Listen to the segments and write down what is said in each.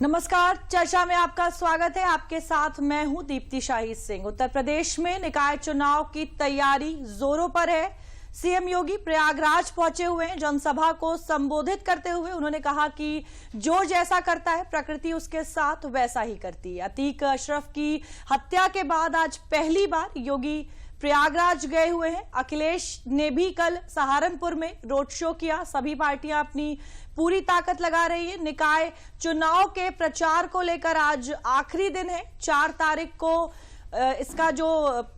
नमस्कार, चर्चा में आपका स्वागत है। आपके साथ मैं हूं दीप्ति शाही सिंह। उत्तर प्रदेश में निकाय चुनाव की तैयारी जोरों पर है। सीएम योगी प्रयागराज पहुंचे हुए हैं। जनसभा को संबोधित करते हुए उन्होंने कहा कि जो जैसा करता है प्रकृति उसके साथ वैसा ही करती है। अतीक अशरफ की हत्या के बाद आज पहली बार योगी प्रयागराज गए हुए हैं। अखिलेश ने भी कल सहारनपुर में रोड शो किया। सभी पार्टियां अपनी पूरी ताकत लगा रही है। निकाय चुनाव के प्रचार को लेकर आज आखिरी दिन है। 4 तारीख को इसका जो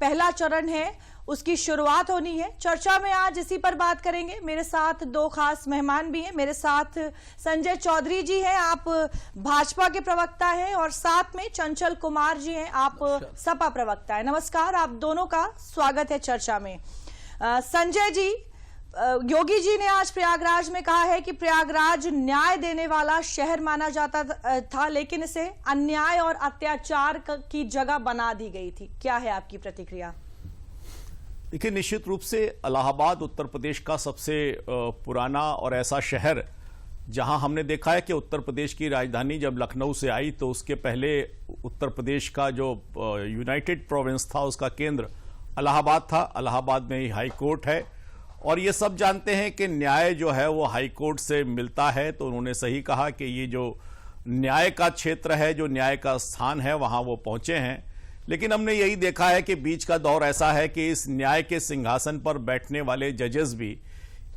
पहला चरण है उसकी शुरुआत होनी है। चर्चा में आज इसी पर बात करेंगे। मेरे साथ 2 खास मेहमान भी हैं। मेरे साथ संजय चौधरी जी हैं, आप भाजपा के प्रवक्ता हैं, और साथ में चंचल कुमार जी हैं, आप सपा प्रवक्ता हैं। नमस्कार, आप दोनों का स्वागत है चर्चा में। संजय जी, योगी जी ने आज प्रयागराज में कहा है कि प्रयागराज न्याय देने वाला शहर माना जाता था, लेकिन इसे अन्याय और अत्याचार की जगह बना दी गई थी। क्या है आपकी प्रतिक्रिया? देखिए, निश्चित रूप से इलाहाबाद उत्तर प्रदेश का सबसे पुराना और ऐसा शहर जहां हमने देखा है कि उत्तर प्रदेश की राजधानी जब लखनऊ से आई तो उसके पहले उत्तर प्रदेश का जो यूनाइटेड प्रोविंस था उसका केंद्र इलाहाबाद था। इलाहाबाद में ही हाई कोर्ट है और ये सब जानते हैं कि न्याय जो है वो हाई कोर्ट से मिलता है। तो उन्होंने सही कहा कि ये जो न्याय का क्षेत्र है, जो न्याय का स्थान है, वहां वो पहुंचे हैं। लेकिन हमने यही देखा है कि बीच का दौर ऐसा है कि इस न्याय के सिंहासन पर बैठने वाले जजेस भी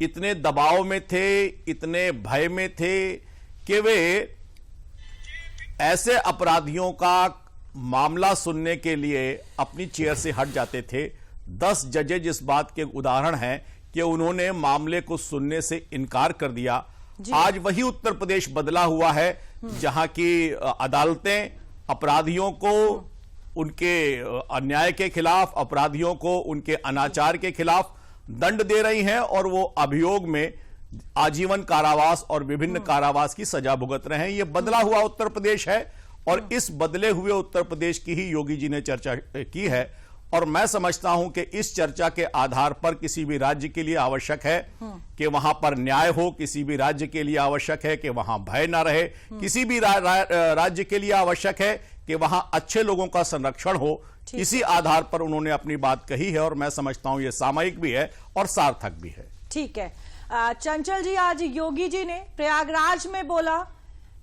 इतने दबाव में थे, इतने भय में थे कि वे ऐसे अपराधियों का मामला सुनने के लिए अपनी चेयर से हट जाते थे। 10 जजेज इस बात के उदाहरण हैं कि उन्होंने मामले को सुनने से इनकार कर दिया। आज वही उत्तर प्रदेश बदला हुआ है जहां की अदालतें अपराधियों को उनके अन्याय के खिलाफ, अपराधियों को उनके अनाचार के खिलाफ दंड दे रही हैं और वो अभियोग में आजीवन कारावास और विभिन्न कारावास की सजा भुगत रहे हैं। ये बदला हुआ उत्तर प्रदेश है और इस बदले हुए उत्तर प्रदेश की ही योगी जी ने चर्चा की है। और मैं समझता हूं कि इस चर्चा के आधार पर किसी भी राज्य के लिए आवश्यक है कि वहां पर न्याय हो, किसी भी राज्य के लिए आवश्यक है कि वहां भय ना रहे, किसी भी राज्य के लिए आवश्यक है कि वहां अच्छे लोगों का संरक्षण हो। इसी आधार पर उन्होंने अपनी बात कही है और मैं समझता हूं ये सामयिक भी है और सार्थक भी है। ठीक है। चंचल जी, आज योगी जी ने प्रयागराज में बोला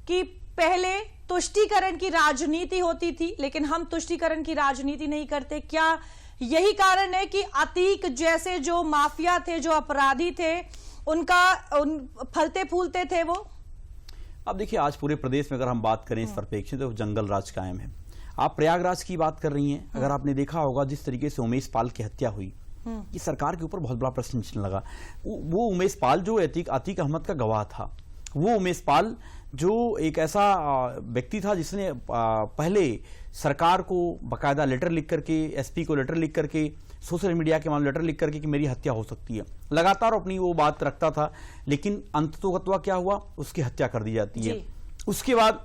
कि पहले तुष्टीकरण की राजनीति होती थी, लेकिन हम तुष्टीकरण की राजनीति नहीं करते। क्या यही कारण है कि अतीक जैसे जो माफिया थे, जो अपराधी थे, फलते फूलते थे वो? अब देखिए, आज पूरे प्रदेश में अगर हम बात करें इस परिप्रेक्ष्य तो जंगल राज कायम है। आप प्रयागराज की बात कर रही हैं। अगर आपने देखा होगा जिस तरीके से उमेश पाल की हत्या हुई, ये सरकार के ऊपर बहुत बड़ा प्रश्न चिन्ह लगा। वो उमेश पाल जो अतीक अहमद का गवाह था, वो उमेश पाल जो एक ऐसा व्यक्ति था जिसने पहले सरकार को बकायदा लेटर लिख करके, एसपी को लेटर लिख करके, सोशल मीडिया के मामले लेटर लिख करके कि मेरी हत्या हो सकती है, लगातार अपनी वो बात रखता था। लेकिन अंततोगत्वा क्या हुआ, उसकी हत्या कर दी जाती है। उसके बाद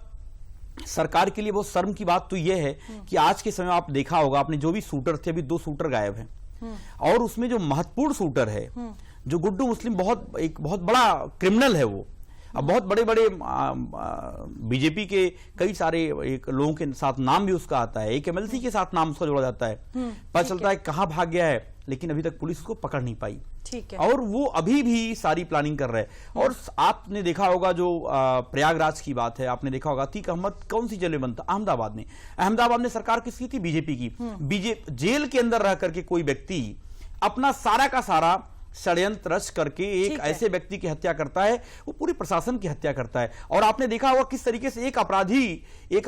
सरकार के लिए बहुत शर्म की बात तो यह है कि आज के समय आप देखा होगा, आपने जो भी शूटर थे, अभी 2 शूटर गायब हैं और उसमें जो महत्वपूर्ण शूटर है, जो गुड्डू मुस्लिम, एक बहुत बड़ा क्रिमिनल है वो। अब बहुत बड़े बड़े बीजेपी के कई सारे एक लोगों के साथ नाम भी उसका आता है, एक एमएलसी के साथ नाम उसका जोड़ा जाता है। पता चलता है कहां भाग गया है, लेकिन अभी तक पुलिस उसको पकड़ नहीं पाई। ठीक है। और वो अभी भी सारी प्लानिंग कर रहे हैं। और आपने देखा होगा जो प्रयागराज की बात है, आपने देखा होगा अतीक अहमद कौन सी जेल में बंद था? अहमदाबाद में सरकार किसकी थी? बीजेपी की। जेल के अंदर रह करके कोई व्यक्ति अपना सारा का सारा षड्यंत्र रच करके एक ऐसे व्यक्ति की हत्या करता है, वो पूरी प्रशासन की हत्या करता है। और आपने देखा होगा किस तरीके से एक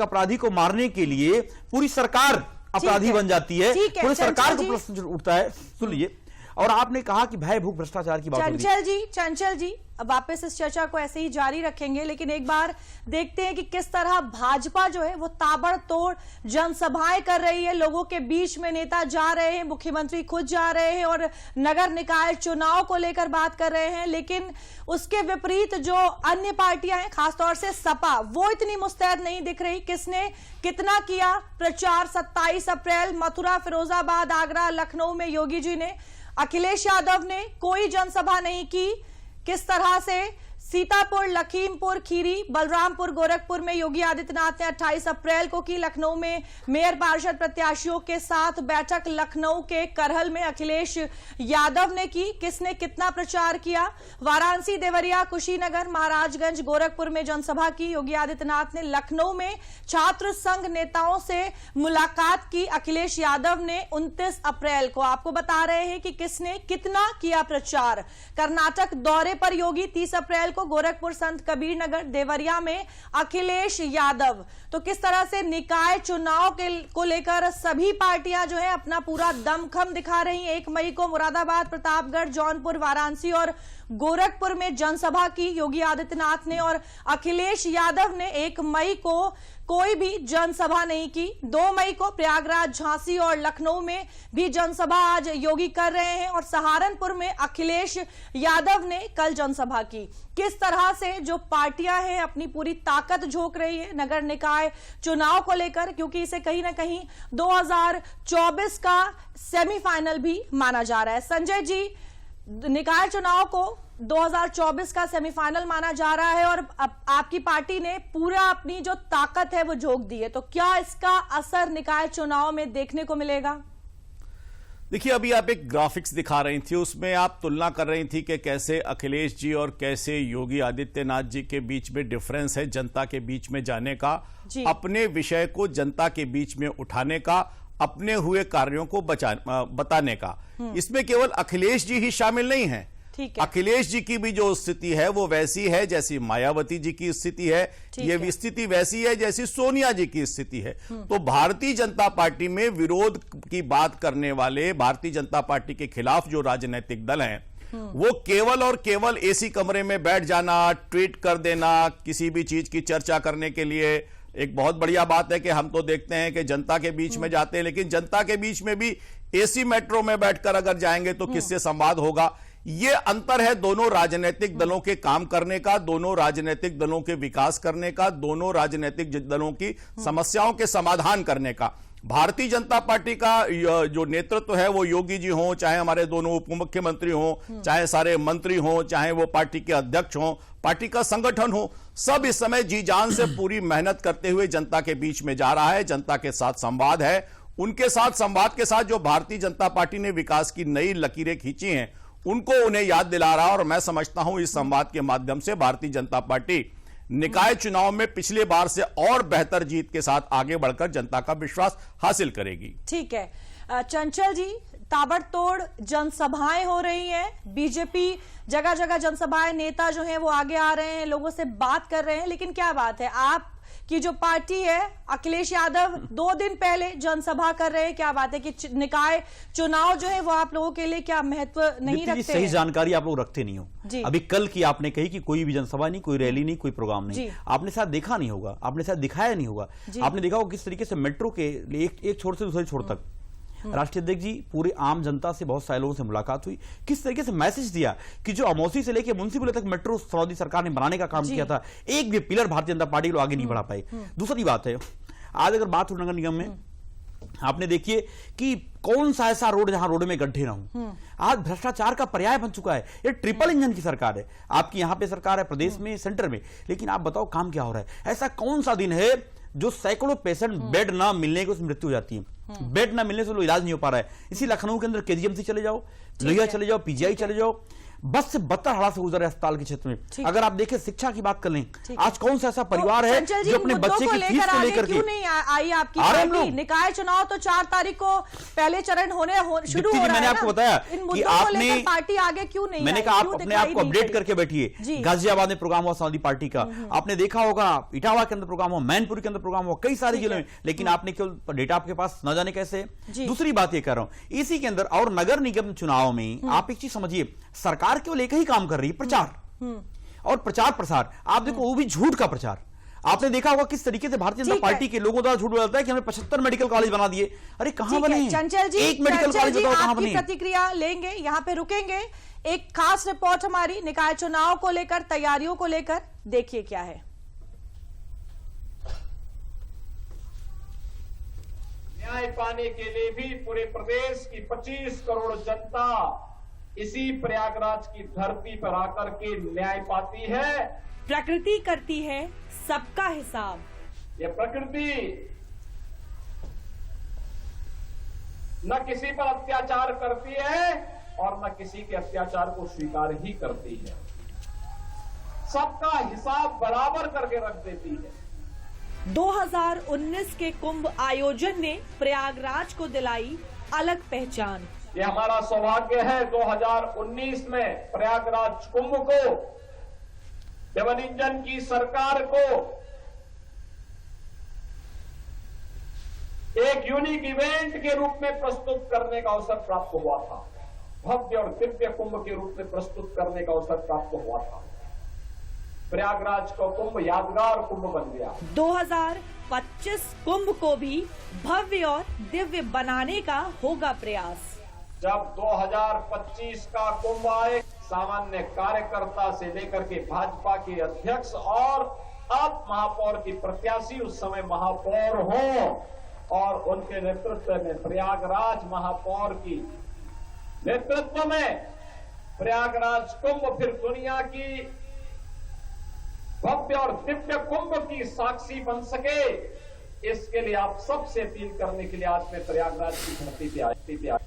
अपराधी को मारने के लिए पूरी सरकार अपराधी बन जाती है, पूरी सरकार को प्रश्न उठता है। सुन लीजिए, और आपने कहा कि भय भूख भ्रष्टाचार की बात। चंचल जी, अब वापस इस चर्चा को ऐसे ही जारी रखेंगे, लेकिन एक बार देखते हैं कि किस तरह भाजपा जो है वो ताबड़तोड़ जनसभाएं कर रही है, लोगों के बीच में नेता जा रहे हैं, मुख्यमंत्री खुद जा रहे हैं और नगर निकाय चुनाव को लेकर बात कर रहे हैं। लेकिन उसके विपरीत जो अन्य पार्टियां हैं, खासतौर से सपा, वो इतनी मुस्तैद नहीं दिख रही। किसने कितना किया प्रचार? 27 अप्रैल मथुरा, फिरोजाबाद, आगरा, लखनऊ में योगी जी ने, अखिलेश यादव ने कोई जनसभा नहीं की। किस तरह से सीतापुर, लखीमपुर खीरी, बलरामपुर, गोरखपुर में योगी आदित्यनाथ ने 28 अप्रैल को की। लखनऊ में मेयर पार्षद प्रत्याशियों के साथ बैठक। लखनऊ के करहल में अखिलेश यादव ने की। किसने कितना प्रचार किया? वाराणसी, देवरिया, कुशीनगर, महाराजगंज, गोरखपुर में जनसभा की। योगी आदित्यनाथ ने लखनऊ में छात्र संघ नेताओं से मुलाकात की। अखिलेश यादव ने 29 अप्रैल को, आपको बता रहे हैं कि किसने कितना किया प्रचार। कर्नाटक दौरे पर योगी 30 अप्रैल को, गोरखपुर, संत कबीर नगर, देवरिया में अखिलेश यादव। तो किस तरह से निकाय चुनाव को लेकर सभी पार्टियां जो है अपना पूरा दमखम दिखा रही हैं। 1 मई को मुरादाबाद, प्रतापगढ़, जौनपुर, वाराणसी और गोरखपुर में जनसभा की योगी आदित्यनाथ ने, और अखिलेश यादव ने 1 मई को कोई भी जनसभा नहीं की। 2 मई को प्रयागराज, झांसी और लखनऊ में भी जनसभा आज योगी कर रहे हैं, और सहारनपुर में अखिलेश यादव ने कल जनसभा की। किस तरह से जो पार्टियां हैं अपनी पूरी ताकत झोंक रही है नगर निकाय चुनाव को लेकर, क्योंकि इसे कहीं ना कहीं 2024 का सेमीफाइनल भी माना जा रहा है। संजय जी, निकाय चुनाव को 2024 का सेमीफाइनल माना जा रहा है, और आपकी पार्टी ने पूरा अपनी जो ताकत है वो झोंक दी है, तो क्या इसका असर निकाय चुनाव में देखने को मिलेगा? देखिए, अभी आप एक ग्राफिक्स दिखा रही थी, उसमें आप तुलना कर रही थी कि कैसे अखिलेश जी और कैसे योगी आदित्यनाथ जी के बीच में डिफरेंस है जनता के बीच में जाने का, अपने विषय को जनता के बीच में उठाने का, अपने हुए कार्यों को बताने का। इसमें केवल अखिलेश जी ही शामिल नहीं है। अखिलेश जी की भी जो स्थिति है वो वैसी है जैसी मायावती जी की स्थिति है, ये भी स्थिति वैसी है जैसी सोनिया जी की स्थिति है। तो भारतीय जनता पार्टी में विरोध की बात करने वाले, भारतीय जनता पार्टी के खिलाफ जो राजनीतिक दल हैं, वो केवल और केवल एसी कमरे में बैठ जाना, ट्वीट कर देना, किसी भी चीज की चर्चा करने के लिए। एक बहुत बढ़िया बात है कि हम तो देखते हैं कि जनता के बीच में जाते हैं, लेकिन जनता के बीच में भी एसी मेट्रो में बैठकर अगर जाएंगे तो किससे संवाद होगा? ये अंतर है दोनों राजनीतिक दलों के काम करने का, दोनों राजनीतिक दलों के विकास करने का, दोनों राजनीतिक दलों की समस्याओं के समाधान करने का। भारतीय जनता पार्टी का जो नेतृत्व है वो योगी जी हों, चाहे हमारे दोनों उप मुख्यमंत्री हों, चाहे सारे मंत्री हों, चाहे वो पार्टी के अध्यक्ष हों, पार्टी का संगठन हो, सब इस समय जी जान से पूरी मेहनत करते हुए जनता के बीच में जा रहा है। जनता के साथ संवाद है। उनके साथ संवाद के साथ जो भारतीय जनता पार्टी ने विकास की नई लकीरें खींची हैं उनको उन्हें याद दिला रहा है। और मैं समझता हूं इस संवाद के माध्यम से भारतीय जनता पार्टी निकाय चुनाव में पिछले बार से और बेहतर जीत के साथ आगे बढ़कर जनता का विश्वास हासिल करेगी। ठीक है चंचल जी, ताबड़तोड़ जनसभाएं हो रही हैं, बीजेपी जगह जगह जनसभाएं, नेता जो हैं वो आगे आ रहे हैं, लोगों से बात कर रहे हैं, लेकिन क्या बात है, आप की जो पार्टी है अखिलेश यादव 2 दिन पहले जनसभा कर रहे हैं, क्या बात है कि निकाय चुनाव जो है वो आप लोगों के लिए क्या महत्व नहीं रखते? सही जानकारी आप लोग रखते नहीं हो। अभी कल की आपने कही कि कोई भी जनसभा नहीं, कोई रैली नहीं, कोई प्रोग्राम नहीं, आपने शायद देखा नहीं होगा, आपने शायद दिखाया नहीं होगा। आपने देखा होगा किस तरीके से मेट्रो के एक छोर से दूसरे छोर तक राष्ट्रीय अध्यक्ष जी पूरे आम जनता से, बहुत सारे लोगों से मुलाकात हुई, किस तरीके से मैसेज दिया कि जो अमौसी से लेकर मुंसिपल तक मेट्रो सऊदी सरकार ने बनाने का काम किया था, एक भी पिलर भारतीय जनता पार्टी को आगे नहीं बढ़ा पाई। दूसरी बात है, आज अगर बात हो नगर निगम में, आपने देखिए कि कौन सा ऐसा रोड जहां रोड में गड्ढे ना हो। आज भ्रष्टाचार का पर्याय बन चुका है। ये ट्रिपल इंजन की सरकार है, आपकी यहां पे सरकार है, प्रदेश में, सेंटर में, लेकिन आप बताओ काम क्या हो रहा है? ऐसा कौन सा दिन है जो सैकड़ों पेशेंट बेड ना मिलने की उसमें मृत्यु हो जाती है, बेड ना मिलने से लोग इलाज नहीं हो पा रहा है। इसी लखनऊ के अंदर केजीएमसी चले जाओ, लोहिया चले जाओ, पीजीआई चले जाओ, बस से बदतर हालात से गुजर है अस्पताल के क्षेत्र में। अगर आप देखें शिक्षा की बात कर लें, आज कौन सा ऐसा परिवार है जो अपने बच्चे की फीस को लेकर क्यों नहीं आई आपकी पार्टी? निकाय चुनाव तो 4 तारीख को पहले चरण शुरू हो रहा है। मैंने आपको बताया कि आपने पार्टी आगे क्यों नहीं, मैंने कहा आप अपने आप को अपडेट करके बैठिए। गाजियाबाद में प्रोग्राम हुआ समाजवादी पार्टी का, आपने देखा होगा इटावा के अंदर प्रोग्राम हुआ, मैनपुरी के अंदर प्रोग्राम हुआ, कई सारे जिलों में, लेकिन आपने केवल डेटा आपके पास न जाने कैसे। दूसरी बात ये कर रहा हूं, इसी के अंदर और नगर निगम चुनाव में आप एक चीज समझिए, सरकार केवल एक ही काम कर रही है, प्रचार और प्रचार प्रसार। आप देखो वो भी झूठ का प्रचार। आपने देखा होगा किस तरीके से भारतीय जनता पार्टी के लोगों द्वारा झूठ बोलता है कि हमने 75 मेडिकल कॉलेज बना दिए। अरे कहां बने? चंचल जी, एक मेडिकल कॉलेज बताओ कहां बने? प्रतिक्रिया लेंगे, यहां पे रुकेंगे। एक खास रिपोर्ट हमारी निकाय चुनाव को लेकर, तैयारियों को लेकर, देखिए क्या है। न्याय पाने के लिए भी पूरे प्रदेश की 25 करोड़ जनता इसी प्रयागराज की धरती पर आकर के न्याय पाती है। प्रकृति करती है सबका हिसाब। ये प्रकृति न किसी पर अत्याचार करती है और न किसी के अत्याचार को स्वीकार ही करती है। सबका हिसाब बराबर करके रख देती है। 2019 के कुंभ आयोजन ने प्रयागराज को दिलाई अलग पहचान। ये हमारा सौभाग्य है 2019 में प्रयागराज कुंभ को डबल इंजन की सरकार को एक यूनिक इवेंट के रूप में प्रस्तुत करने का अवसर प्राप्त हुआ था। भव्य और दिव्य कुंभ के रूप में प्रस्तुत करने का अवसर प्राप्त हुआ था। प्रयागराज का कुंभ यादगार कुंभ बन गया। 2025 कुंभ को भी भव्य और दिव्य बनाने का होगा प्रयास। जब 2025 का कुंभ आए, सामान्य कार्यकर्ता से लेकर के भाजपा के अध्यक्ष और अब महापौर की प्रत्याशी उस समय महापौर हो और उनके नेतृत्व में प्रयागराज महापौर की नेतृत्व में प्रयागराज कुंभ फिर दुनिया की भव्य और दिव्य कुंभ की साक्षी बन सके, इसके लिए आप सबसे अपील करने के लिए आज मैं प्रयागराज की धरती पे आया।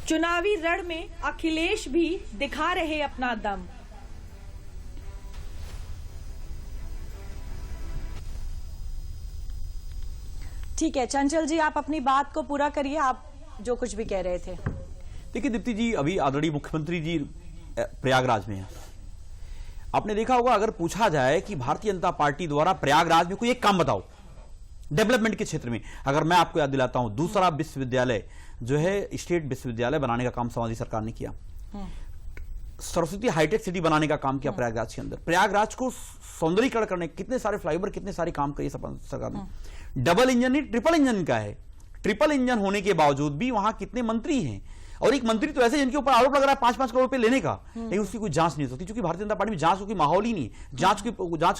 चुनावी रण में अखिलेश भी दिखा रहे अपना दम। ठीक है चंचल जी, आप अपनी बात को पूरा करिए, आप जो कुछ भी कह रहे थे। देखिए दीप्ति जी, अभी आदरणीय मुख्यमंत्री जी प्रयागराज में हैं। आपने देखा होगा, अगर पूछा जाए कि भारतीय जनता पार्टी द्वारा प्रयागराज में कोई एक काम बताओ डेवलपमेंट के क्षेत्र में, अगर मैं आपको याद दिलाता हूं, दूसरा विश्वविद्यालय जो है स्टेट विश्वविद्यालय बनाने का काम समाजवादी सरकार ने किया। सरस्वती हाईटेक सिटी बनाने का काम किया प्रयागराज के अंदर। प्रयागराज को सौंदर्यीकरण करने कितने सारे फ्लाईओवर, कितने सारे काम किए सरकार ने। डबल इंजन नहीं, ट्रिपल इंजन का है। ट्रिपल इंजन होने के बावजूद भी वहां कितने मंत्री हैं, और एक मंत्री तो ऐसे जिनके ऊपर आरोप लग रहा है 5-5 करोड़ रुपए लेने का, लेकिन उसकी कोई जांच नहीं हो सकती, क्योंकि भारतीय जनता पार्टी में जांच की माहौल ही नहीं है, जांच की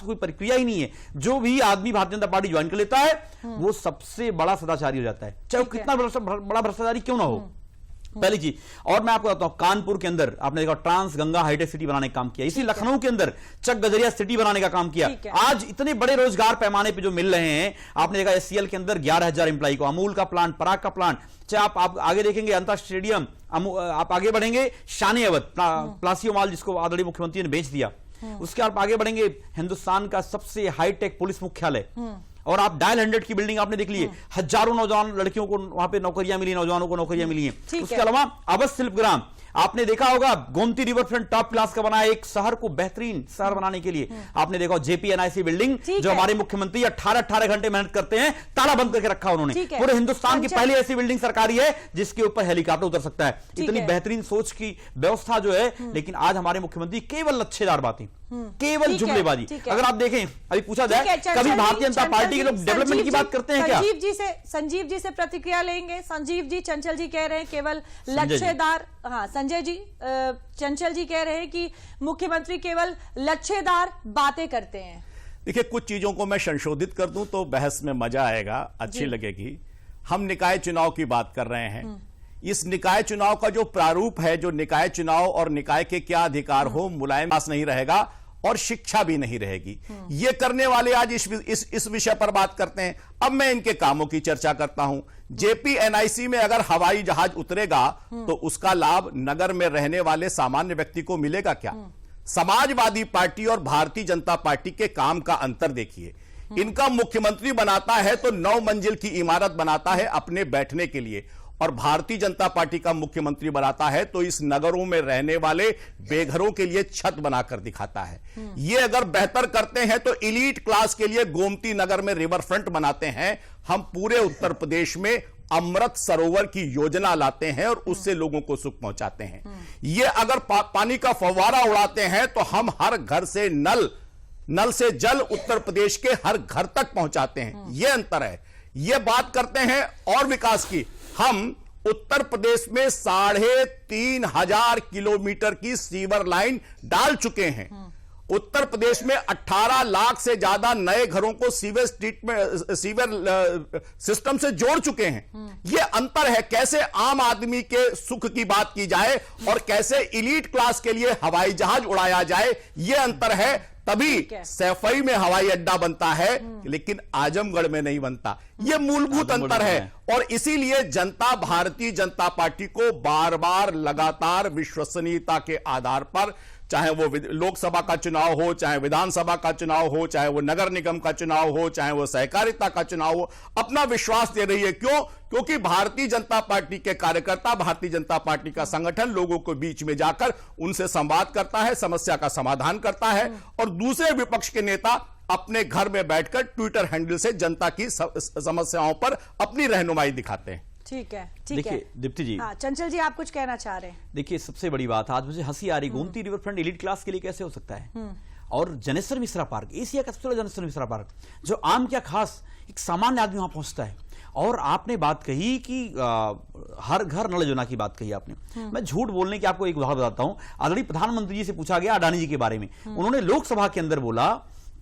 कोई प्रक्रिया ही नहीं है। जो भी आदमी भारतीय जनता पार्टी ज्वाइन कर लेता है वो सबसे बड़ा सदाचारी हो जाता है, चाहे वो कितना बड़ा भ्रष्टाचारी क्यों ना हो। पहली चीज। और मैं आपको बताता हूं, कानपुर के अंदर आपने देखा ट्रांस गंगा हाईटेक सिटी बनाने का काम किया। इसी लखनऊ के अंदर चक गजरिया सिटी बनाने का काम किया। आज इतने बड़े रोजगार पैमाने पे जो मिल रहे हैं, आपने देखा एससीएल के अंदर 11,000 एम्प्लॉय को, अमूल का प्लांट, पराग का प्लांट, चाहे आप आगे देखेंगे अंतर स्टेडियम, आप आगे बढ़ेंगे शान अवध प्लासियो मॉल जिसको आदरणीय मुख्यमंत्री ने बेच दिया, उसके आप आगे बढ़ेंगे हिंदुस्तान का सबसे हाईटेक पुलिस मुख्यालय, और आप डायल 100 की बिल्डिंग आपने देख ली है। हजारों नौजवान लड़कियों को वहां पे नौकरियां मिली, नौजवानों को नौकरियां मिली हैं। उसके अलावा अवध शिल्पग्राम आपने देखा होगा, Gomti river front top class का बनाया, एक शहर को बेहतरीन शहर बनाने के लिए। आपने देखा जेपीएनआईसी बिल्डिंग, जो हमारे मुख्यमंत्री 18 घंटे मेहनत करते हैं, ताला बंद करके रखा उन्होंने। पूरे हिंदुस्तान की पहली ऐसी बिल्डिंग सरकारी है जिसके ऊपर हेलीकॉप्टर उतर सकता है। इतनी बेहतरीन सोच की व्यवस्था जो है, लेकिन आज हमारे मुख्यमंत्री केवल लच्छेदार बातें, केवल जुमलेबाजी। अगर आप देखें, अभी पूछा जाए कभी भारतीय जनता पार्टी के लोग डेवलपमेंट की बात करते हैं क्या? संजीव जी से प्रतिक्रिया लेंगे। संजीव जी, चंचल जी कह रहे हैं केवल लच्छेदार, हाँ संजय जी, चंचल जी कह रहे हैं कि मुख्यमंत्री केवल लच्छेदार बातें करते हैं। देखिए, कुछ चीजों को मैं संशोधित कर दूं तो बहस में मजा आएगा, अच्छी लगेगी। हम निकाय चुनाव की बात कर रहे हैं। इस निकाय चुनाव का जो प्रारूप है, जो निकाय चुनाव और निकाय के क्या अधिकार हो, मुलायम पास नहीं रहेगा और शिक्षा भी नहीं रहेगी। ये करने वाले आज इस विषय पर बात करते हैं। अब मैं इनके कामों की चर्चा करता हूं। जेपीएनआईसी में अगर हवाई जहाज उतरेगा तो उसका लाभ नगर में रहने वाले सामान्य व्यक्ति को मिलेगा क्या? समाजवादी पार्टी और भारतीय जनता पार्टी के काम का अंतर देखिए। इनका मुख्यमंत्री बनाता है तो 9 मंजिल की इमारत बनाता है अपने बैठने के लिए, और भारतीय जनता पार्टी का मुख्यमंत्री बनाता है तो इस नगरों में रहने वाले बेघरों के लिए छत बनाकर दिखाता है। ये अगर बेहतर करते हैं तो इलीट क्लास के लिए गोमती नगर में रिवर फ्रंट बनाते हैं। हम पूरे उत्तर प्रदेश में अमृत सरोवर की योजना लाते हैं और उससे लोगों को सुख पहुंचाते हैं। ये अगर पानी का फव्वारा उड़ाते हैं तो हम हर घर से नल से जल उत्तर प्रदेश के हर घर तक पहुंचाते हैं। यह अंतर है। यह बात करते हैं और विकास की। हम उत्तर प्रदेश में 3,500 किलोमीटर की सीवर लाइन डाल चुके हैं उत्तर प्रदेश में 18 लाख से ज्यादा नए घरों को सीवर सिस्टम से जोड़ चुके हैं। यह अंतर है, कैसे आम आदमी के सुख की बात की जाए और कैसे एलीट क्लास के लिए हवाई जहाज उड़ाया जाए, यह अंतर है। तभी सैफई में हवाई अड्डा बनता है लेकिन आजमगढ़ में नहीं बनता। यह मूलभूत अंतर है और इसीलिए जनता भारतीय जनता पार्टी को बार बार लगातार विश्वसनीयता के आधार पर, चाहे वो लोकसभा का चुनाव हो, चाहे विधानसभा का चुनाव हो, चाहे वो नगर निगम का चुनाव हो, चाहे वो सहकारिता का चुनाव हो, अपना विश्वास दे रही है। क्यों? क्योंकि भारतीय जनता पार्टी के कार्यकर्ता, भारतीय जनता पार्टी का संगठन लोगों को बीच में जाकर उनसे संवाद करता है, समस्या का समाधान करता है और दूसरे विपक्ष के नेता अपने घर में बैठकर ट्विटर हैंडल से जनता की समस्याओं पर अपनी रहनुमाई दिखाते हैं। ठीक है, ठीक है। देखिए दीप्ति जी, हाँ, चंचल जी आप कुछ कहना चाह रहे हैं? देखिए सबसे बड़ी बात, आज मुझे हंसी आ रही, Gomti river front elite class के लिए कैसे हो सकता है? और जनेश्वर मिश्रा पार्क, एशिया का सबसे बड़ा जनेश्वर मिश्रा पार्क, जो आम क्या खास एक सामान्य आदमी वहां पहुंचता है। और आपने बात कही कि हर घर नल योजना की बात कही आपने। मैं झूठ बोलने की आपको एक उदाहरण बताता हूं। आदरणीय प्रधानमंत्री जी से पूछा गया अडानी जी के बारे में, उन्होंने लोकसभा के अंदर बोला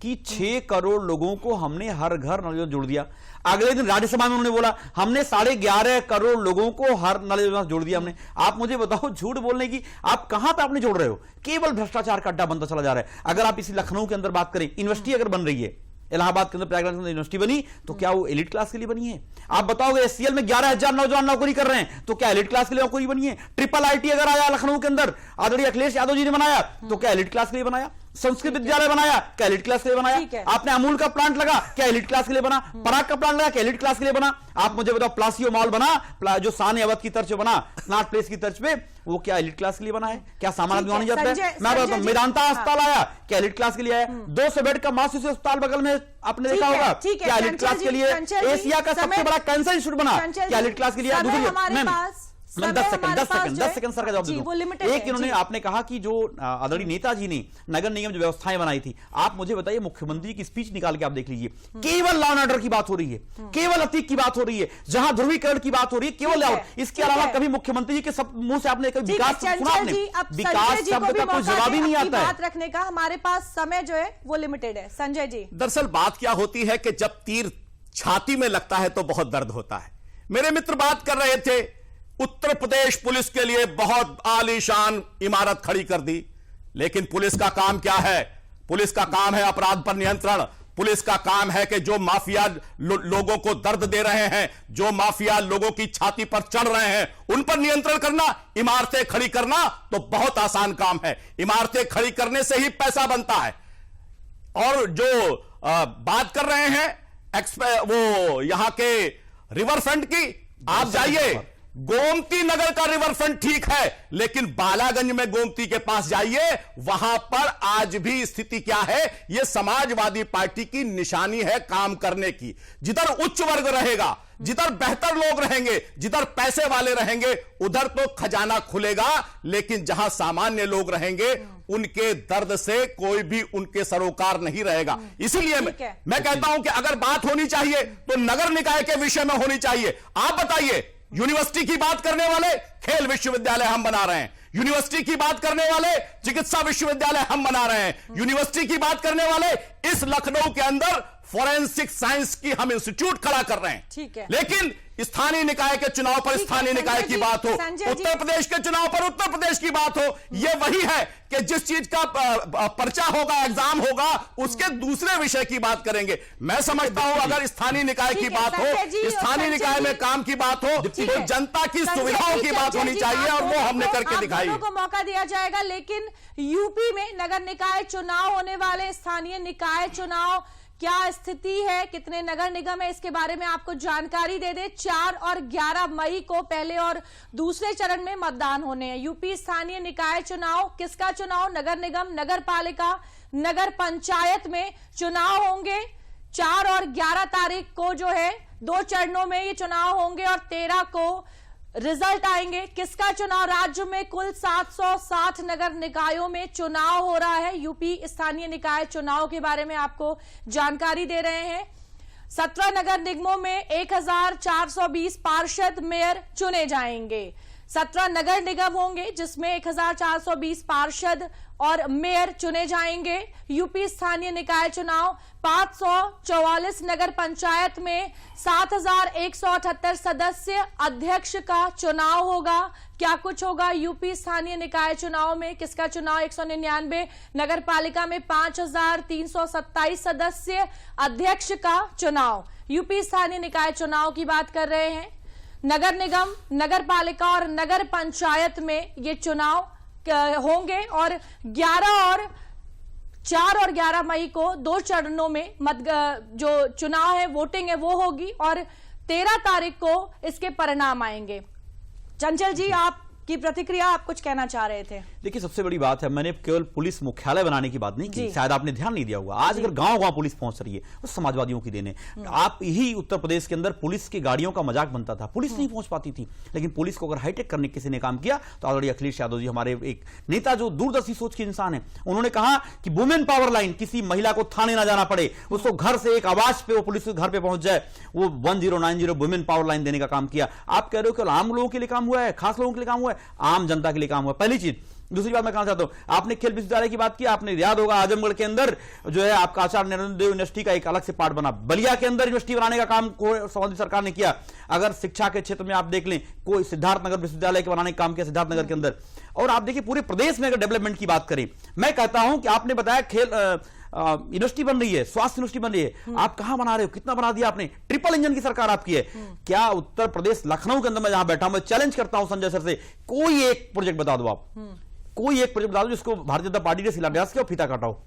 कि 6 करोड़ लोगों को हमने हर घर नल योजना जोड़ दिया। अगले दिन राज्यसभा में उन्होंने बोला हमने 11.5 करोड़ लोगों को हर नल योजना जोड़ दिया हमने। आप मुझे बताओ, झूठ बोलने की आप कहां पे आपने जोड़ रहे हो? केवल भ्रष्टाचार का अड्डा बनता चला जा रहा है। अगर आप इसी लखनऊ के अंदर बात करें, यूनिवर्सिटी अगर बन रही है, इलाहाबाद के अंदर प्रयागराज के अंदर यूनिवर्सिटी बनी, तो क्या वो एलीट क्लास के लिए बनी है? आप बताओगे एससीएल में 11,000 नौजवान नौकरी कर रहे हैं, तो क्या एलीट क्लास के लिए नौकरी बनी है? ट्रिपल आईटी अगर आया लखनऊ के अंदर, आदरणीय अखिलेश यादव जी ने बनाया, तो क्या एलीट क्लास के लिए बनाया? संस्कृत विद्यालय बनाया, क्या एलीट क्लास के लिए बनाया? आपने अमूल का प्लांट लगा, क्या एलीट क्लास के लिए बना? पराग का प्लांट लगा, क्या एलीट क्लास के लिए बना? आप मुझे बताओ, प्लासियो मॉल बना, जो साने अवध की तर्ज पे बना, स्मार्ट प्लेस की तर्ज पे, वो क्या एलीट क्लास के लिए बना है? क्या सामान्य आदमी नहीं जाता है? मैं बताता हूं, मेदांता अस्पताल आया, क्या एलीट क्लास के लिए आया? 200 बेड का मासिक अस्पताल बगल में आपने देखा होगा, क्या एलीट क्लास के लिए? एशिया का सबसे बड़ा कैंसर इंस्टीट्यूट बना, क्या एलीट क्लास के लिए? मैं 10 सेकंड सर का जवाब दूं। एक इन्होंने आपने कहा कि जो आदरणीय नेताजी ने नगर निगम जो व्यवस्थाएं बनाई थी, आप मुझे बताइए, मुख्यमंत्री की स्पीच निकाल के आप देख लीजिए, केवल लॉ एंड ऑर्डर की बात हो रही है, केवल अतीक की बात हो रही है, जहां ध्रुवीकरण की बात हो रही है, केवल इसके अलावा कभी मुख्यमंत्री जी के सब मुंह से आपने कभी विकास सुना? आपने विकास शब्द का कोई जवाब ही नहीं आता है। बात रखने का हमारे पास समय जो है वो लिमिटेड है। संजय जी, दरअसल बात क्या होती है कि जब तीर छाती में लगता है तो बहुत दर्द होता है। मेरे मित्र बात कर रहे थे, उत्तर प्रदेश पुलिस के लिए बहुत आलीशान इमारत खड़ी कर दी, लेकिन पुलिस का काम क्या है? पुलिस का काम है अपराध पर नियंत्रण। पुलिस का काम है कि जो माफिया लोगों को दर्द दे रहे हैं, जो माफिया लोगों की छाती पर चढ़ रहे हैं, उन पर नियंत्रण करना। इमारतें खड़ी करना तो बहुत आसान काम है, इमारतें खड़ी करने से ही पैसा बनता है। और जो बात कर रहे हैं वो यहां के रिवर फ्रंट की, आप जाइए, गोमती नगर का रिवर फ्रंट ठीक है, लेकिन बालागंज में गोमती के पास जाइए, वहां पर आज भी स्थिति क्या है? यह समाजवादी पार्टी की निशानी है काम करने की। जिधर उच्च वर्ग रहेगा, जिधर बेहतर लोग रहेंगे, जिधर पैसे वाले रहेंगे, उधर तो खजाना खुलेगा, लेकिन जहां सामान्य लोग रहेंगे, उनके दर्द से कोई भी उनके सरोकार नहीं रहेगा। इसीलिए मैं कहता हूं कि अगर बात होनी चाहिए तो नगर निकाय के विषय में होनी चाहिए। आप बताइए, यूनिवर्सिटी की बात करने वाले खेल विश्वविद्यालय हम बना रहे हैं, यूनिवर्सिटी की बात करने वाले चिकित्सा विश्वविद्यालय हम बना रहे हैं, यूनिवर्सिटी की बात करने वाले इस लखनऊ के अंदर फॉरेंसिक साइंस की हम इंस्टीट्यूट खड़ा कर रहे हैं। ठीक है, लेकिन स्थानीय निकाय के चुनाव पर स्थानीय निकाय की बात हो, उत्तर प्रदेश के चुनाव पर उत्तर प्रदेश की बात हो, यह वही है कि जिस चीज का पर्चा होगा, एग्जाम होगा, उसके दूसरे विषय की बात करेंगे। मैं समझता हूं अगर स्थानीय निकाय की बात हो, स्थानीय निकाय में काम की बात हो, तो जनता की सुविधाओं की बात होनी चाहिए और वो हमने करके दिखाई। को मौका दिया जाएगा, लेकिन यूपी में नगर निकाय चुनाव होने वाले, स्थानीय निकाय चुनाव क्या स्थिति है, कितने नगर निगम है, इसके बारे में आपको जानकारी दे दे। 4 और 11 मई को पहले और दूसरे चरण में मतदान होने हैं। यूपी स्थानीय निकाय चुनाव, किसका चुनाव? नगर निगम, नगर पालिका, नगर पंचायत में चुनाव होंगे। 4 और 11 तारीख को जो है 2 चरणों में ये चुनाव होंगे और 13 को रिजल्ट आएंगे। किसका चुनाव? राज्य में कुल 760 नगर निकायों में चुनाव हो रहा है। यूपी स्थानीय निकाय चुनाव के बारे में आपको जानकारी दे रहे हैं। 17 नगर निगमों में 1420 पार्षद मेयर चुने जाएंगे। 17 नगर निगम होंगे जिसमें 1420 पार्षद और मेयर चुने जाएंगे। यूपी स्थानीय निकाय चुनाव 544 नगर पंचायत में 7178 सदस्य अध्यक्ष का चुनाव होगा। क्या कुछ होगा यूपी स्थानीय निकाय चुनाव में, किसका चुनाव? 199 नगर पालिका में 5327 सदस्य अध्यक्ष का चुनाव। यूपी स्थानीय निकाय चुनाव की बात कर रहे हैं। नगर निगम, नगर पालिका और नगर पंचायत में ये चुनाव होंगे और 4 और 11 मई को 2 चरणों में जो चुनाव है, वोटिंग है वो होगी और 13 तारीख को इसके परिणाम आएंगे। चंचल जी, आपकी प्रतिक्रिया, आप कुछ कहना चाह रहे थे। देखिए, सबसे बड़ी बात है, मैंने केवल पुलिस मुख्यालय बनाने की बात नहीं की, शायद आपने ध्यान नहीं दिया होगा। आज अगर गांव-गांव पुलिस पहुंच रही है, वो समाजवादियों की देन है। आप ही उत्तर प्रदेश के अंदर पुलिस की गाड़ियों का मजाक बनता था, पुलिस नहीं पहुंच पाती थी, लेकिन पुलिस को अगर हाईटेक करने किसी ने काम किया तो ऑलरेडी अखिलेश यादव जी, हमारे एक नेता जो दूरदर्शी सोच के इंसान है, उन्होंने कहा कि वुमेन पावर लाइन, किसी महिला को थाने ना जाना पड़े, उसको घर से एक आवाज पे वो पुलिस के घर पे पहुंच जाए, वो 1090 वुमेन पावर लाइन देने का काम किया। आप कह रहे हो कि आम लोगों के लिए काम हुआ है, खास लोगों के लिए काम हुआ है? आम जनता के लिए काम हुआ। पहली चीज। दूसरी बात मैं कहना चाहता हूं, आपने खेल विश्वविद्यालय की बात की, आपने याद होगा आजमगढ़ के अंदर जो है आपका आचार्य नरेंद्र देव यूनिवर्सिटी का एक अलग से पार्ट बना, बलिया के अंदर यूनिवर्सिटी बनाने का काम समाजवादी सरकार ने किया। अगर शिक्षा के क्षेत्र में आप देख लें, कोई सिद्धार्थनगर विश्वविद्यालय के बनाने का काम किया सिद्धार्थनगर के अंदर। और आप देखिए पूरे प्रदेश में अगर डेवलपमेंट की बात करें, मैं कहता हूं कि आपने बताया खेल यूनिवर्सिटी बन रही है, स्वास्थ्य यूनिवर्सिटी बन रही है, आप कहां बना रहे हो, कितना बना दिया आपने? ट्रिपल इंजन की सरकार आपकी है। क्या उत्तर प्रदेश लखनऊ के अंदर मैं जहां बैठा हूं, मैं चैलेंज करता हूं संजय सर से, कोई एक प्रोजेक्ट बता दो आप, कोई एक प्रोजेक्ट बता दो जिसको भारतीय जनता पार्टी ने शिलान्यास किया और फीता काटा हो।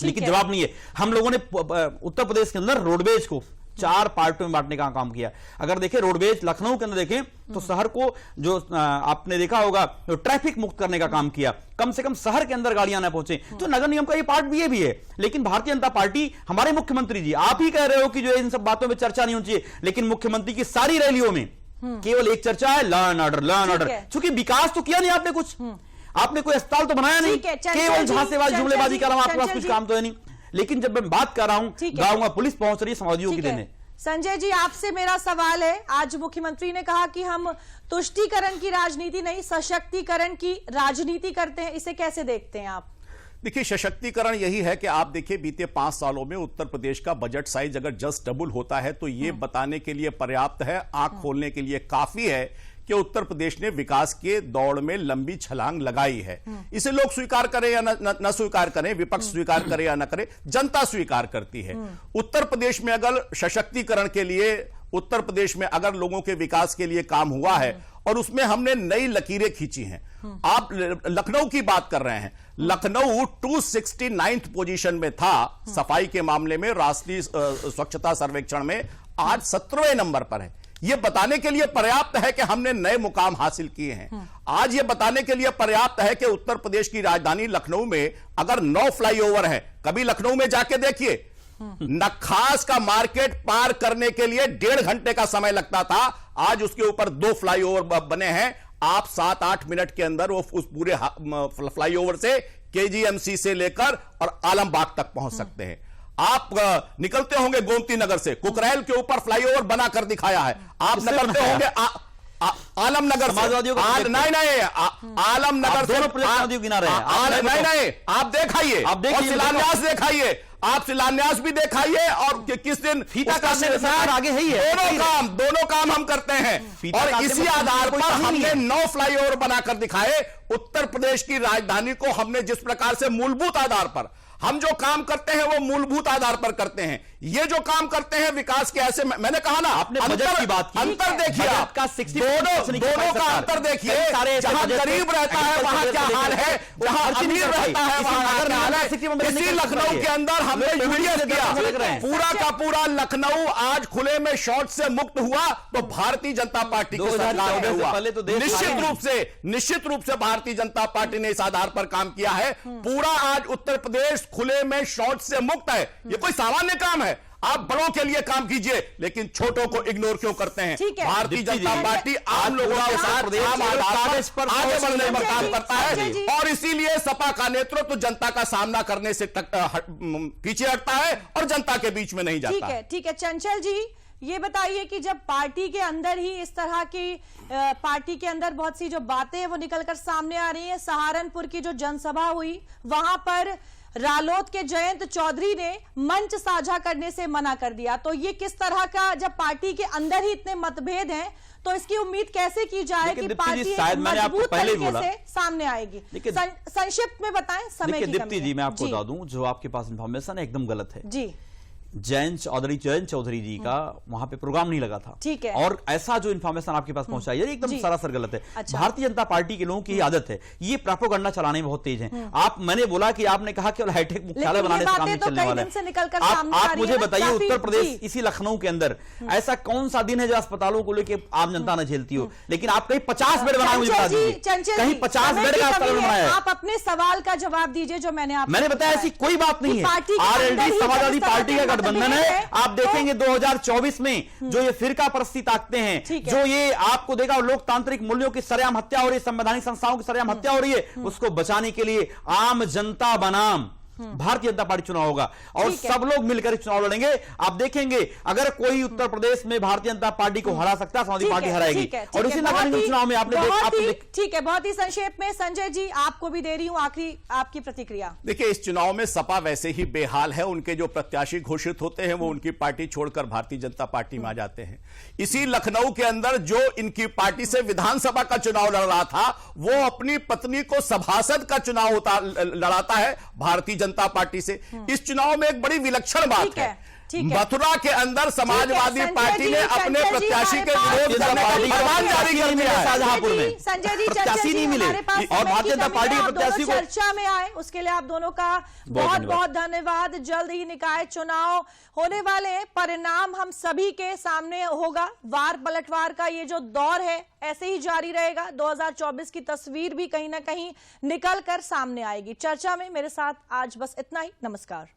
लेकिन जवाब नहीं है। हम लोगों ने उत्तर प्रदेश के अंदर रोडवेज को 4 पार्टों में बांटने का काम किया। अगर देखें रोडवेज लखनऊ के अंदर देखें तो शहर को जो आपने देखा होगा जो ट्रैफिक मुक्त करने का काम किया, कम से कम शहर के अंदर गाड़ियां ना पहुंचे। तो नगर निगम का ये पार्ट भी है। लेकिन भारतीय जनता पार्टी, हमारे मुख्यमंत्री जी, आप ही कह रहे हो कि जो इन सब बातों में चर्चा नहीं होनी चाहिए, लेकिन मुख्यमंत्री की सारी रैलियों में केवल एक चर्चा है, लॉ एंड ऑर्डर। चूंकि विकास तो किया नहीं आपने कुछ, आपने कोई अस्पताल तो बनाया नहीं, केवल झांसेबाजी जुमलेबाजी का आपके पास कुछ काम तो है नहीं। लेकिन जब मैं बात कर रहा हूं गांव में पुलिस पहुंच रही है, समाजवादियों की देन है। संजय जी, आपसे मेरा सवाल है, आज मुख्यमंत्री ने कहा कि हम तुष्टीकरण की राजनीति नहीं, सशक्तिकरण की राजनीति करते हैं, इसे कैसे देखते हैं आप? देखिए, सशक्तिकरण यही है कि आप देखिए बीते 5 सालों में उत्तर प्रदेश का बजट साइज अगर जस्ट डबल होता है तो ये बताने के लिए पर्याप्त है, आंख खोलने के लिए काफी है कि उत्तर प्रदेश ने विकास के दौड़ में लंबी छलांग लगाई है। इसे लोग स्वीकार करें या न स्वीकार करें, विपक्ष स्वीकार करे या न करे, जनता स्वीकार करती है। उत्तर प्रदेश में अगर सशक्तिकरण के लिए, उत्तर प्रदेश में अगर लोगों के विकास के लिए काम हुआ है और उसमें हमने नई लकीरें खींची हैं। आप लखनऊ की बात कर रहे हैं, लखनऊ 269th पोजीशन में था सफाई के मामले में, राष्ट्रीय स्वच्छता सर्वेक्षण में, आज 17वें नंबर पर है। यह बताने के लिए पर्याप्त है कि हमने नए मुकाम हासिल किए हैं। आज यह बताने के लिए पर्याप्त है कि उत्तर प्रदेश की राजधानी लखनऊ में अगर 9 फ्लाईओवर है, कभी लखनऊ में जाके देखिए, नखास का मार्केट पार करने के लिए 1.5 घंटे का समय लगता था, आज उसके ऊपर 2 फ्लाईओवर बने हैं। आप 7-8 मिनट के अंदर वो उस पूरे फ्लाईओवर से केजीएमसी से लेकर और आलमबाग तक पहुंच सकते हैं। आप निकलते होंगे गोमती नगर से, कुकरेल के ऊपर फ्लाईओवर बनाकर दिखाया है। आप निकलते होंगे आलमनगर से, आलमनगर से गिना रहे हैं। नहीं, आप दिखाइए, शिलान्यास दिखाइए, आप शिलान्यास भी दिखाइए और किस दिन फीता काटने के साथ आगे है। दोनों काम हम करते हैं और इसी आधार पर हमने 9 फ्लाईओवर बनाकर दिखाए। उत्तर प्रदेश की राजधानी को हमने जिस प्रकार से मूलभूत आधार पर, हम जो काम करते हैं वो मूलभूत आधार पर करते हैं। ये जो काम करते हैं विकास के, ऐसे मैंने कहा ना, आपने बजट की बात की, अंतर देखिए आपका, दोनों का अंतर देखिए। जहां गरीब रहता है वहां क्या हाल है, जहां अमीर रहता है वहां क्या हाल है। इसी लखनऊ के अंदर हमने यूडीएफ किया, पूरा का पूरा लखनऊ आज खुले में शौच से मुक्त हुआ तो भारतीय जनता पार्टी की सरकार में हुआ। निश्चित रूप से भारतीय जनता पार्टी ने इस आधार पर काम किया है। पूरा आज उत्तर प्रदेश खुले में शौच से मुक्त है। ये कोई सामान्य काम है। आप बड़ों के लिए काम कीजिए, लेकिन छोटों को इग्नोर क्यों करते हैं? भारतीय जनता पार्टी आम लोगों के साथ आम आधार पर आगे बढ़ने में काम करता है और इसीलिए सपा का नेतृत्व जनता का सामना करने से पीछे हटता है और जनता के बीच में नहीं जाता। ठीक है चंचल जी, ये बताइए कि जब पार्टी के अंदर ही इस तरह की पार्टी के अंदर बहुत सी जो बातें हैं वो निकलकर सामने आ रही हैं। सहारनपुर की जो जनसभा हुई वहां पर रालोद के जयंत चौधरी ने मंच साझा करने से मना कर दिया। तो ये किस तरह का, जब पार्टी के अंदर ही इतने मतभेद हैं तो इसकी उम्मीद कैसे की जाए कि पार्टी एक मजबूत तरीके से सामने आएगी? संक्षिप्त में बताएं, समय की दीप्ति जी, मैं आपको बता दूं, जो आपके पास इंफॉर्मेशन है एकदम गलत है जी। जयंत चौधरी जी का वहां पे प्रोग्राम नहीं लगा था, ठीक है, और ऐसा जो इन्फॉर्मेशन आपके पास पहुंचाई है एकदम सरासर गलत है। अच्छा। भारतीय जनता पार्टी के लोगों की आदत है ये प्रोपेगेंडा चलाने में बहुत तेज हैं। आप, मैंने बोला कि आपने कहा कि हाईटेक मुख्यालय बनाने से काम नहीं चलने वाला है। आप मुझे बताइए, उत्तर प्रदेश, इसी लखनऊ के अंदर ऐसा कौन सा दिन है जो अस्पतालों को लेकर आम जनता न झेलती हो, लेकिन आप कहीं 50 बेड बनाए, मुझे बता दीजिए कहीं 50 बेड का अस्पताल बनाया है। आप अपने सवाल का जवाब दीजिए जो मैंने बताया। ऐसी कोई बात नहीं है। आरएलडी समाजवादी पार्टी का गठबंधन है। आप देखेंगे 2024 में जो ये फिरका परस्ती ताकते हैं, जो ये आपको देखा लोकतांत्रिक मूल्यों की सरेआम हत्या हो रही है, संवैधानिक संस्थाओं की सरेआम हत्या हो रही है, उसको बचाने के लिए आम जनता बनाम भारतीय जनता पार्टी चुनाव होगा और सब लोग मिलकर चुनाव लड़ेंगे। आप देखेंगे अगर कोई उत्तर प्रदेश में भारतीय जनता पार्टी को हरा सकता है, समाजवादी पार्टी हराएगी। और इसी नगर चुनाव में आपने ठीक है, बहुत ही संक्षेप में संजय जी आपको भी दे रही हूं आखिरी आपकी प्रतिक्रिया। देखिए, इस चुनाव में सपा वैसे ही बेहाल है। उनके जो प्रत्याशी घोषित होते हैं वो उनकी पार्टी छोड़कर भारतीय जनता पार्टी में आ जाते हैं। इसी लखनऊ के अंदर जो इनकी पार्टी से विधानसभा का चुनाव लड़ रहा था वो अपनी पत्नी को सभासद का चुनाव लड़ाता है भारतीय जनता पार्टी से। इस चुनाव में एक बड़ी विलक्षण बात है, मथुरा के अंदर समाजवादी पार्टी ने अपने प्रत्याशी के विरोध करने का फरमान जारी कर दिया है। शाहजहांपुर में संजय जी, प्रत्याशी नहीं मिले और भारतीय जनता पार्टी के प्रत्याशी को चर्चा में आए, उसके लिए आप दोनों का बहुत बहुत धन्यवाद। जल्द ही निकाय चुनाव होने वाले, परिणाम हम सभी के सामने होगा। वार पलटवार का ये जो दौर है ऐसे ही जारी रहेगा। 2024 की तस्वीर भी कहीं ना कहीं निकल कर सामने आएगी। चर्चा में मेरे साथ आज बस इतना ही। नमस्कार।